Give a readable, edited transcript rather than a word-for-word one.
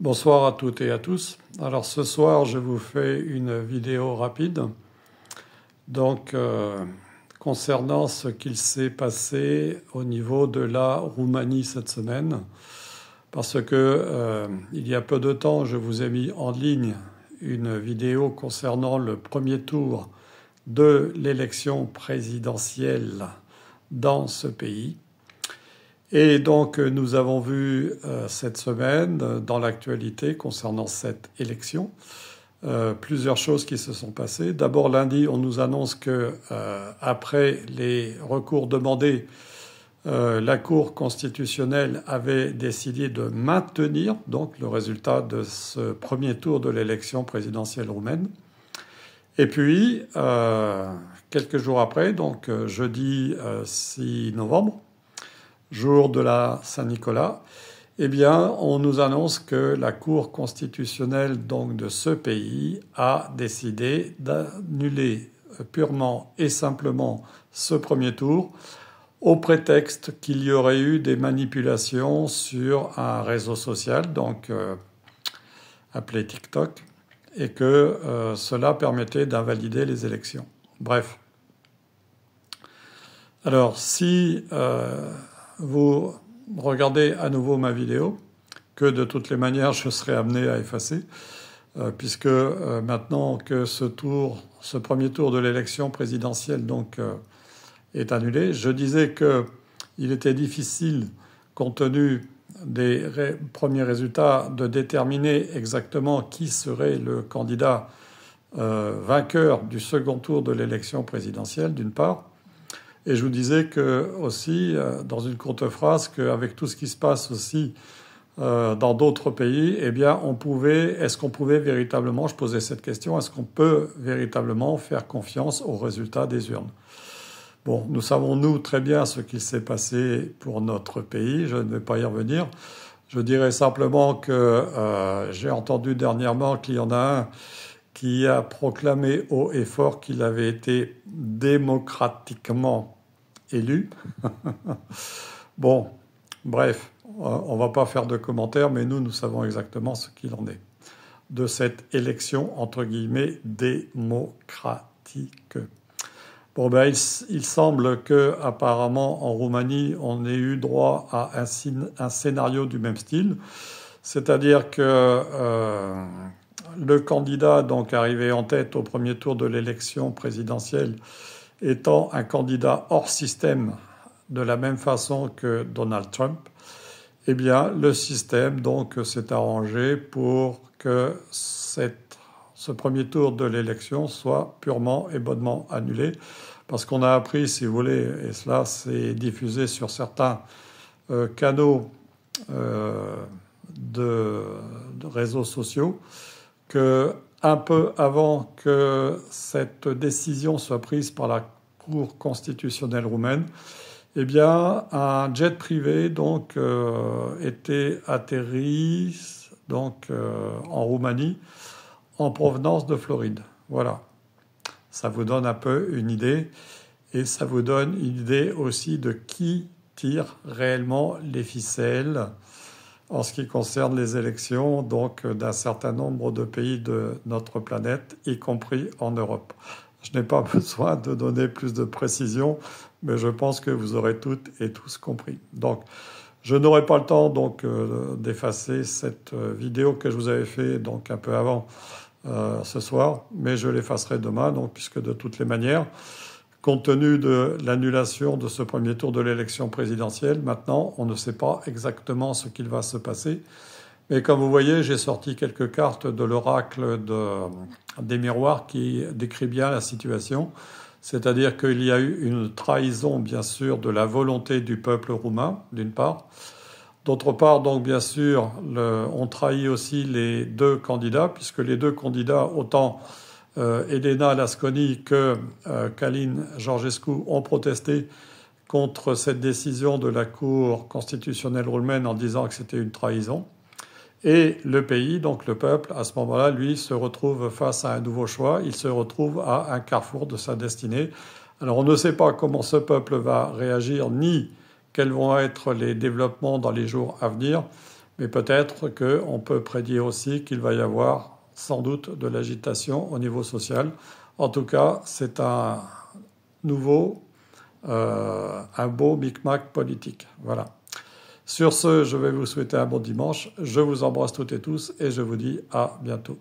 Bonsoir à toutes et à tous. Alors ce soir, je vous fais une vidéo rapide donc concernant ce qu'il s'est passé au niveau de la Roumanie cette semaine parce que il y a peu de temps, je vous ai mis en ligne une vidéo concernant le premier tour de l'élection présidentielle dans ce pays. Et donc nous avons vu cette semaine dans l'actualité concernant cette élection plusieurs choses qui se sont passées. D'abord lundi, on nous annonce que après les recours demandés, la Cour constitutionnelle avait décidé de maintenir donc le résultat de ce premier tour de l'élection présidentielle roumaine. Et puis quelques jours après, donc jeudi 6 novembre, jour de la Saint-Nicolas, eh bien, on nous annonce que la Cour constitutionnelle donc de ce pays a décidé d'annuler purement et simplement ce premier tour au prétexte qu'il y aurait eu des manipulations sur un réseau social, donc appelé TikTok, et que cela permettait d'invalider les élections. Bref. Alors, si vous regardez à nouveau ma vidéo, que de toutes les manières je serai amené à effacer, puisque maintenant que ce premier tour de l'élection présidentielle donc est annulé, je disais qu'il était difficile, compte tenu des premiers résultats, de déterminer exactement qui serait le candidat vainqueur du second tour de l'élection présidentielle, d'une part. Et je vous disais que aussi, dans une courte phrase, qu'avec tout ce qui se passe aussi dans d'autres pays, eh bien, est-ce qu'on pouvait véritablement, je posais cette question, est-ce qu'on peut véritablement faire confiance aux résultats des urnes? Bon, nous savons, nous, très bien ce qu'il s'est passé pour notre pays, je ne vais pas y revenir. Je dirais simplement que j'ai entendu dernièrement qu'il y en a un qui a proclamé haut et fort qu'il avait été démocratiquement élu. Bon, bref, on ne va pas faire de commentaires, mais nous savons exactement ce qu'il en est de cette élection, entre guillemets, démocratique. Bon, ben, il semble que, apparemment, en Roumanie, on ait eu droit à un scénario du même style, c'est-à-dire que le candidat donc arrivé en tête au premier tour de l'élection présidentielle étant un candidat hors système de la même façon que Donald Trump, eh bien le système donc s'est arrangé pour que ce premier tour de l'élection soit purement et bonnement annulé, parce qu'on a appris, si vous voulez, et cela s'est diffusé sur certains canaux de réseaux sociaux, que un peu avant que cette décision soit prise par la Cour constitutionnelle roumaine, eh bien, un jet privé donc était atterri donc en Roumanie en provenance de Floride. Voilà, ça vous donne un peu une idée, et ça vous donne une idée aussi de qui tire réellement les ficelles en ce qui concerne les élections donc d'un certain nombre de pays de notre planète, y compris en Europe. Je n'ai pas besoin de donner plus de précision, mais je pense que vous aurez toutes et tous compris. Donc, je n'aurai pas le temps donc d'effacer cette vidéo que je vous avais fait donc un peu avant ce soir, mais je l'effacerai demain, donc puisque de toutes les manières, compte tenu de l'annulation de ce premier tour de l'élection présidentielle, maintenant, on ne sait pas exactement ce qu'il va se passer. Mais comme vous voyez, j'ai sorti quelques cartes de l'oracle des miroirs qui décrit bien la situation. C'est-à-dire qu'il y a eu une trahison, bien sûr, de la volonté du peuple roumain, d'une part. D'autre part, donc, bien sûr, on trahit aussi les deux candidats, puisque les deux candidats, autant Elena Lasconi que Călin Georgescu ont protesté contre cette décision de la Cour constitutionnelle roumaine en disant que c'était une trahison. Et le pays, donc le peuple, à ce moment-là, lui, se retrouve face à un nouveau choix. Il se retrouve à un carrefour de sa destinée. Alors on ne sait pas comment ce peuple va réagir, ni quels vont être les développements dans les jours à venir. Mais peut-être qu'on peut prédire aussi qu'il va y avoir sans doute de l'agitation au niveau social. En tout cas, c'est un un beau micmac politique. Voilà. Sur ce, je vais vous souhaiter un bon dimanche. Je vous embrasse toutes et tous et je vous dis à bientôt.